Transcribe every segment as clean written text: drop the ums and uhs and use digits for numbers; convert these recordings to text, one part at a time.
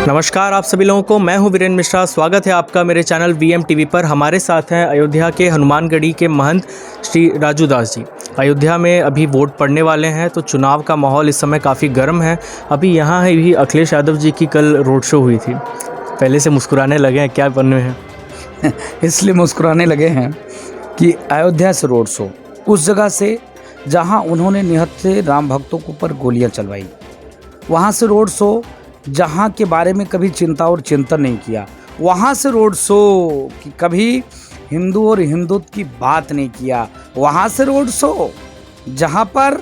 नमस्कार आप सभी लोगों को, मैं हूं वीरेंद्र मिश्रा। स्वागत है आपका मेरे चैनल वीएम टीवी पर। हमारे साथ हैं अयोध्या के हनुमानगढ़ी के महंत श्री राजू दास जी। अयोध्या में अभी वोट पड़ने वाले हैं, तो चुनाव का माहौल इस समय काफ़ी गर्म है। अभी यहाँ है भी अखिलेश यादव जी की कल रोड शो हुई थी। पहले से मुस्कुराने लगे हैं, क्या बनने हैं? इसलिए मुस्कुराने लगे हैं कि अयोध्या से रोड शो, उस जगह से जहां उन्होंने निहत्थे राम भक्तों के ऊपर गोलियां चलवाई, वहां से रोड शो जहां के बारे में कभी चिंता और चिंतन नहीं किया, वहां से रोड शो कि कभी हिंदू और हिंदुत्व की बात नहीं किया, वहां से रोड शो जहां पर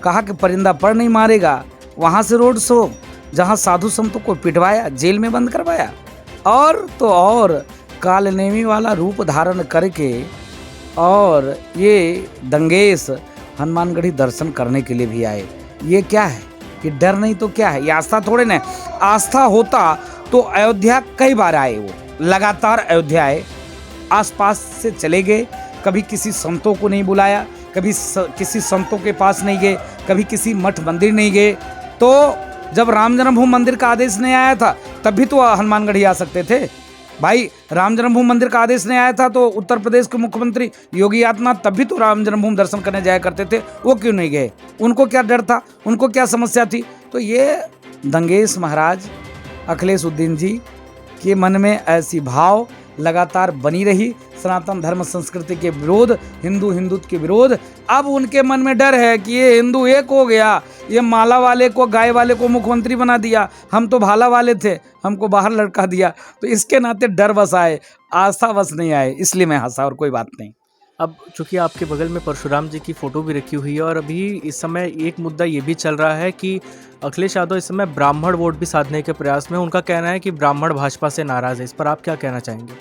कहा कि परिंदा पर नहीं मारेगा, वहां से रोड शो जहां साधु संतों को पिटवाया, जेल में बंद करवाया, और तो और कालनेमी वाला रूप धारण करके और ये दंगेश हनुमानगढ़ी दर्शन करने के लिए भी आए। ये क्या है कि डर नहीं तो क्या है? ये आस्था थोड़े ना। आस्था होता तो अयोध्या कई बार आए, वो लगातार अयोध्या आए, आसपास से चले गए, कभी किसी संतों को नहीं बुलाया, कभी किसी संतों के पास नहीं गए, कभी किसी मठ मंदिर नहीं गए। तो जब राम जन्मभूमि मंदिर का आदेश नहीं आया था तब भी तो हनुमानगढ़ी आ सकते थे भाई। राम जन्मभूमि मंदिर का आदेश नहीं आया था तो उत्तर प्रदेश के मुख्यमंत्री योगी आदित्यनाथ तब भी तो राम जन्मभूमि दर्शन करने जाया करते थे, वो क्यों नहीं गए? उनको क्या डर था? उनको क्या समस्या थी? तो ये दंगेश महाराज अखिलेशुद्दीन जी के मन में ऐसी भाव लगातार बनी रही, सनातन धर्म संस्कृति के विरोध, हिंदुत्व के विरोध। अब उनके मन में डर है कि ये हिंदू एक हो गया, ये माला वाले को, गाय वाले को मुख्यमंत्री बना दिया, हम तो भाला वाले थे, हमको बाहर लड़का दिया। तो इसके नाते डर बस आए, आस्था बस नहीं आए, इसलिए मैं हंसा, और कोई बात नहीं। अब चूंकि आपके बगल में परशुराम जी की फ़ोटो भी रखी हुई है, और अभी इस समय एक मुद्दा ये भी चल रहा है कि अखिलेश यादव इस समय ब्राह्मण वोट भी साधने के प्रयास में। उनका कहना है कि ब्राह्मण भाजपा से नाराज़ है। इस पर आप क्या कहना चाहेंगे?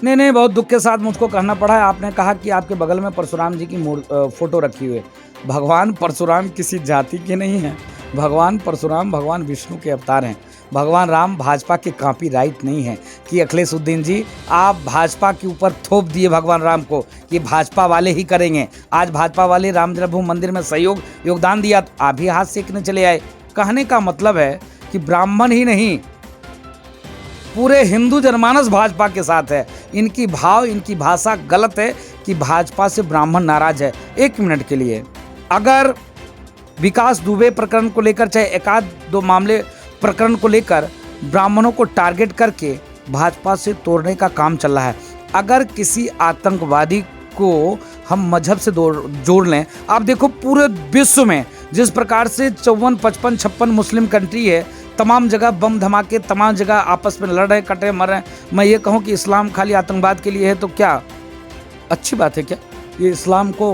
नहीं, बहुत दुख के साथ मुझको कहना पड़ा है। आपने कहा कि आपके बगल में परशुराम जी की फोटो रखी हुई है। भगवान परशुराम किसी जाति के नहीं हैं। भगवान परशुराम भगवान विष्णु के अवतार हैं। भगवान राम भाजपा के कॉपीराइट नहीं है कि अखिलेशुद्दीन जी आप भाजपा के ऊपर थोप दिए भगवान राम को कि भाजपा वाले ही करेंगे। आज भाजपा वाले राम जन्मभूमि मंदिर में योगदान दिया तो आप भी हाथ सेकने चले आए। कहने का मतलब है कि ब्राह्मण ही नहीं, पूरे हिंदू जनमानस भाजपा के साथ है। इनकी भाव, इनकी भाषा गलत है कि भाजपा से ब्राह्मण नाराज है। एक मिनट के लिए, अगर विकास दुबे प्रकरण को लेकर, चाहे एकाध दो मामले प्रकरण को लेकर ब्राह्मणों को टारगेट करके भाजपा से तोड़ने का काम चल रहा है, अगर किसी आतंकवादी को हम मजहब से जोड़ लें, आप देखो पूरे विश्व में जिस प्रकार से 54, 55, 56 मुस्लिम कंट्री है, तमाम जगह बम धमाके, तमाम जगह आपस में लड़ रहे, कट रहे, मर रहे। मैं ये कहूँ कि इस्लाम खाली आतंकवाद के लिए है तो क्या अच्छी बात है क्या? ये इस्लाम को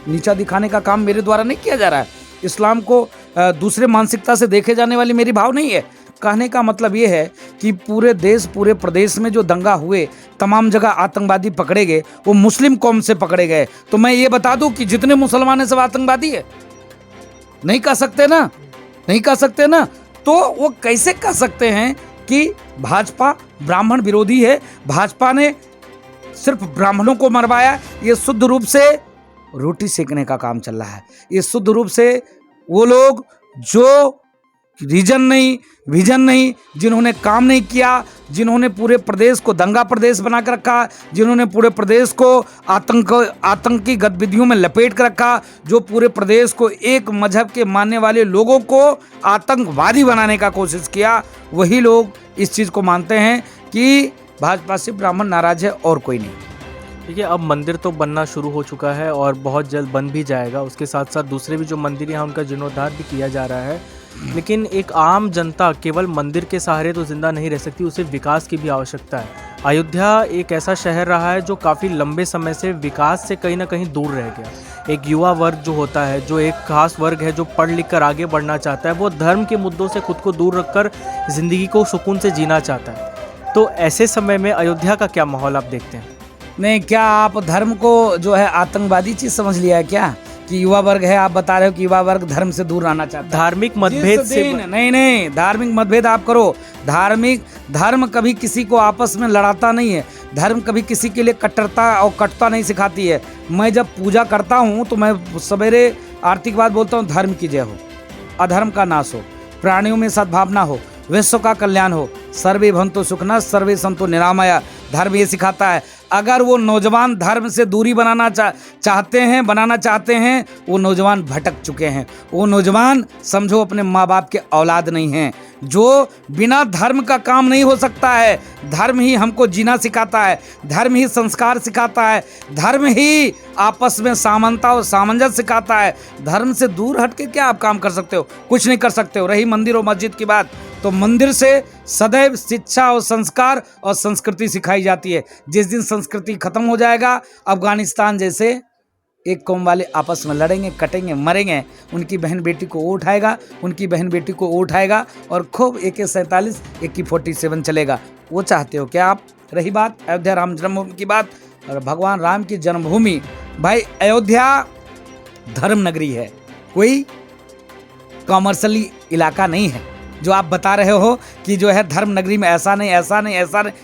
नीचा दिखाने का काम मेरे द्वारा नहीं किया जा रहा है। इस्लाम को दूसरे मानसिकता से देखे जाने वाली मेरी भाव नहीं है। कहने का मतलब ये है कि पूरे देश, पूरे प्रदेश में जो दंगा हुए, तमाम जगह आतंकवादी पकड़े गए, वो मुस्लिम कौम से पकड़े गए। तो मैं ये बता दूं कि जितने मुसलमान हैं सब आतंकवादी है? नहीं कह सकते ना, नहीं कह सकते ना। तो वो कैसे कह सकते हैं कि भाजपा ब्राह्मण विरोधी है, भाजपा ने सिर्फ ब्राह्मणों को मरवाया? ये शुद्ध रूप से रोटी सेकने का काम चल रहा है। ये शुद्ध रूप से वो लोग जो रीजन नहीं, विजन नहीं, जिन्होंने काम नहीं किया, जिन्होंने पूरे प्रदेश को दंगा प्रदेश बना कर रखा, जिन्होंने पूरे प्रदेश को आतंकी गतिविधियों में लपेट कर रखा, जो पूरे प्रदेश को एक मजहब के मानने वाले लोगों को आतंकवादी बनाने का कोशिश किया, वही लोग इस चीज़ को मानते हैं कि भाजपा से ब्राह्मण नाराज है और कोई नहीं। देखिए, अब मंदिर तो बनना शुरू हो चुका है और बहुत जल्द बन भी जाएगा। उसके साथ साथ दूसरे भी जो मंदिर हैं उनका जीर्णोद्धार भी किया जा रहा है। लेकिन एक आम जनता केवल मंदिर के सहारे तो जिंदा नहीं रह सकती, उसे विकास की भी आवश्यकता है। अयोध्या एक ऐसा शहर रहा है जो काफ़ी लंबे समय से विकास से कहीं ना कहीं दूर रह गया। एक युवा वर्ग जो होता है, जो एक खास वर्ग है जो पढ़ लिख कर आगे बढ़ना चाहता है, वो धर्म के मुद्दों से खुद को दूर रखकर ज़िंदगी को सुकून से जीना चाहता है। तो ऐसे समय में अयोध्या का क्या माहौल आप देखते हैं? नहीं, क्या आप धर्म को जो है आतंकवादी चीज समझ लिया है क्या? कि युवा वर्ग है, आप बता रहे हो कि युवा वर्ग धर्म से दूर रहना चाहता है। धार्मिक मतभेद से नहीं, धार्मिक मतभेद आप करो। धर्म कभी किसी को आपस में लड़ाता नहीं है। धर्म कभी किसी के लिए कट्टरता और कटता नहीं सिखाती है। मैं जब पूजा करता हूँ तो मैं सवेरे आरती के बाद बोलता हूँ धर्म की जय हो, अधर्म का नाश हो, प्राणियों में सद्भावना हो, विश्व का कल्याण हो। सर्वे भवन्तु सुखिनः सर्वे सन्तु निरामया। धर्म ये सिखाता है। अगर वो नौजवान धर्म से दूरी बनाना चाहते हैं, वो नौजवान भटक चुके हैं। वो नौजवान समझो अपने माँ बाप के औलाद नहीं हैं। जो बिना धर्म का काम नहीं हो सकता है। धर्म ही हमको जीना सिखाता है, धर्म ही संस्कार सिखाता है, धर्म ही आपस में समानता और सामंजस्य सिखाता है। धर्म से दूर हट के क्या आप काम कर सकते हो? कुछ नहीं कर सकते हो। रही मंदिर और मस्जिद की बात, तो मंदिर से सदैव शिक्षा और संस्कार और संस्कृति सिखाई जाती है। जिस दिन संस्कृति खत्म हो जाएगा, अफगानिस्तान जैसे एक कौम वाले आपस में लड़ेंगे, कटेंगे, मरेंगे, उनकी बहन बेटी को वो उठाएगा और खूब AK-47 AK-47 चलेगा। वो चाहते हो क्या आप? रही बात अयोध्या राम जन्मभूमि की बात और भगवान राम की जन्मभूमि, भाई अयोध्या धर्म नगरी है, कोई कॉमर्शियली इलाका नहीं है। जो आप बता रहे हो कि जो है धर्म नगरी में ऐसा नहीं,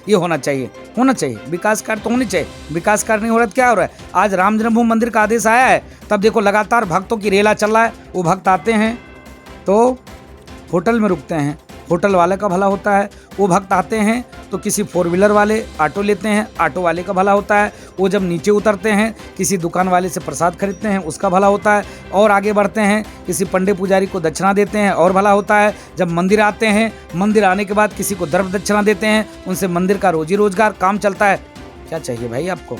ये होना चाहिए। विकास कार्य तो होने चाहिए। विकास कार्य नहीं हो रहा तो क्या हो रहा है? आज राम जन्मभूमि मंदिर का आदेश आया है, तब देखो लगातार भक्तों की रेला चल रहा है। वो भक्त आते हैं तो होटल में रुकते हैं, होटल वाले का भला होता है। वो भक्त आते हैं तो किसी 4 व्हीलर वाले ऑटो लेते हैं, ऑटो वाले का भला होता है। वो जब नीचे उतरते हैं किसी दुकान वाले से प्रसाद खरीदते हैं, उसका भला होता है। और आगे बढ़ते हैं किसी पंडित पुजारी को दक्षिणा देते हैं और भला होता है। जब मंदिर आते हैं, मंदिर आने के बाद किसी को द्रव्य दक्षिणा देते हैं, उनसे मंदिर का रोजी रोजगार काम चलता है। क्या चाहिए भाई आपको?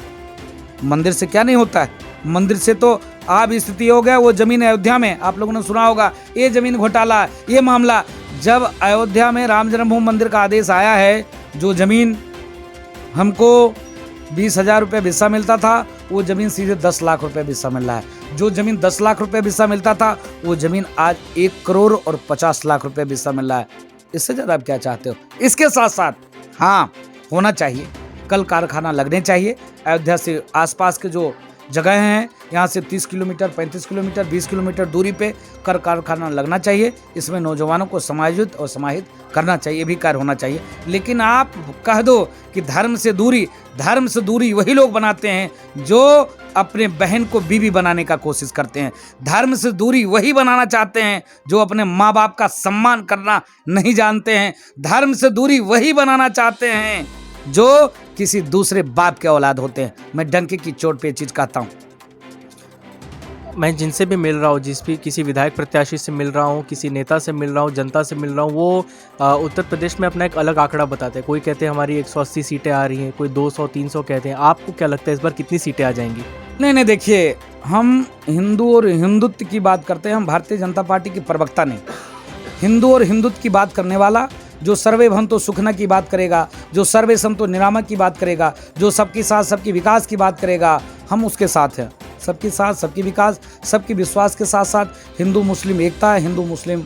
मंदिर से क्या नहीं होता है? मंदिर से तो आप स्थिति हो गया वो जमीन अयोध्या में, आप लोगों ने सुना होगा ये जमीन घोटाला, ये मामला। जब अयोध्या में राम जन्मभूमि मंदिर का आदेश आया है, जो जमीन हमको 20,000 रुपये हिस्सा मिलता था, वो जमीन सीधे 10 लाख रुपये हिस्सा मिल रहा है। जो जमीन 10 लाख रुपये हिस्सा मिलता था, वो जमीन आज 1 करोड़ और 50 लाख रुपये हिस्सा मिल रहा है। इससे ज़्यादा आप क्या चाहते हो? इसके साथ साथ हाँ होना चाहिए, कल कारखाना लगने चाहिए। अयोध्या से आसपास के जो जगह हैं, यहाँ से 30 किलोमीटर, 35 किलोमीटर, 20 किलोमीटर दूरी पे कर कारखाना लगना चाहिए। इसमें नौजवानों को समायोजित और समाहित करना चाहिए, भी कार्य होना चाहिए। लेकिन आप कह दो कि धर्म से दूरी वही लोग बनाते हैं जो अपने बहन को बीवी बनाने का कोशिश करते हैं। धर्म से दूरी वही बनाना चाहते हैं जो अपने माँ बाप का सम्मान करना नहीं जानते हैं। धर्म से दूरी वही बनाना चाहते हैं जो किसी दूसरे बाप के औलाद होते हैं। मैं डंके की चोट पे ये चीज कहता हूँ। मैं जिनसे भी मिल रहा हूँ, किसी विधायक प्रत्याशी से मिल रहा हूँ, किसी नेता से मिल रहा हूँ, जनता से मिल रहा हूँ, वो उत्तर प्रदेश में अपना एक अलग आंकड़ा बताते हैं। कोई कहते हैं हमारी 180 सीटें आ रही हैं, कोई 200-300 कहते हैं। आपको क्या लगता है इस बार कितनी सीटें आ जाएंगी? नहीं, देखिए, हम हिंदू और हिंदुत्व की बात करते हैं। हम भारतीय जनता पार्टी की प्रवक्ता नहीं। हिंदू और हिंदुत्व की बात करने वाला, जो सर्वे भवन्तु सुखिनः की बात करेगा, जो सर्वे सन्तु निरामया की बात करेगा, जो सबके साथ सबकी विकास की बात करेगा, हम उसके साथ हैं। सबके साथ सबकी विकास, सबकी विश्वास के साथ साथ हिंदू मुस्लिम एकता है। हिंदू मुस्लिम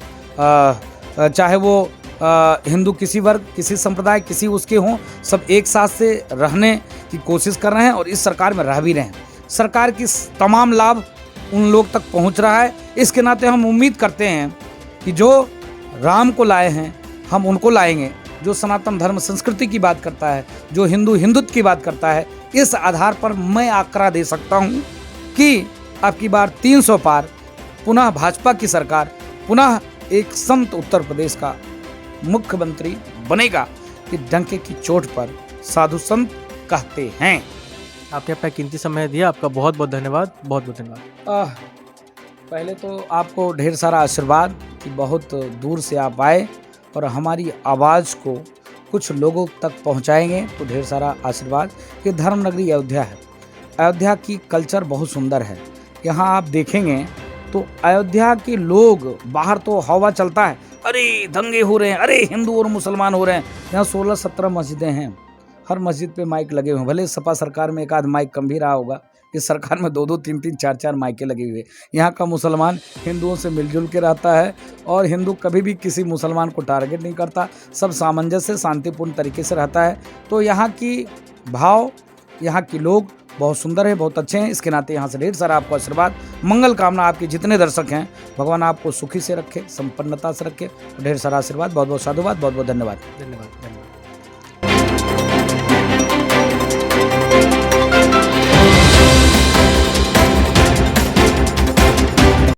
चाहे वो हिंदू किसी वर्ग, किसी संप्रदाय, किसी उसके हों, सब एक साथ से रहने की कोशिश कर रहे हैं और इस सरकार में रह भी रहे हैं। सरकार की तमाम लाभ उन लोग तक पहुंच रहा है। इसके नाते हम उम्मीद करते हैं कि जो राम को लाए हैं हम उनको लाएंगे। जो सनातन धर्म संस्कृति की बात करता है, जो हिंदुत्व की बात करता है, इस आधार पर मैं आंकड़ा दे सकता हूं कि अब की बार 300 पार, पुनः भाजपा की सरकार, पुनः एक संत उत्तर प्रदेश का मुख्यमंत्री बनेगा। कि डंके की चोट पर साधु संत कहते हैं। आपने अपना कीमती समय दिया, आपका बहुत बहुत धन्यवाद। बहुत बहुत धन्यवाद। पहले तो आपको ढेर सारा आशीर्वाद कि बहुत दूर से आप आए और हमारी आवाज़ को कुछ लोगों तक पहुंचाएंगे, तो ढेर सारा आशीर्वाद। ये धर्म नगरी अयोध्या है। अयोध्या की कल्चर बहुत सुंदर है। यहाँ आप देखेंगे तो अयोध्या के लोग, बाहर तो हवा चलता है, अरे दंगे हो रहे हैं, अरे हिंदू और मुसलमान हो रहे हैं। यहाँ 16-17 मस्जिदें हैं, हर मस्जिद पे माइक लगे हुए हैं। भले सपा सरकार में एक आध माइक कम भी रहा होगा, इस सरकार में 2-2, 3-3, 4-4 माइकें लगी हुई है। यहाँ का मुसलमान हिंदुओं से मिलजुल के रहता है और हिंदू कभी भी किसी मुसलमान को टारगेट नहीं करता, सब सामंजस्य शांतिपूर्ण तरीके से रहता है। तो यहाँ की भाव, यहाँ के लोग बहुत सुंदर है, बहुत अच्छे हैं। इसके नाते यहाँ से ढेर सारा आपको आशीर्वाद, मंगल कामना। आपके जितने दर्शक हैं, भगवान आपको सुखी से रखे, संपन्नता से रखे। ढेर सारा आशीर्वाद, बहुत बहुत साधुवाद, बहुत बहुत धन्यवाद। धन्यवाद।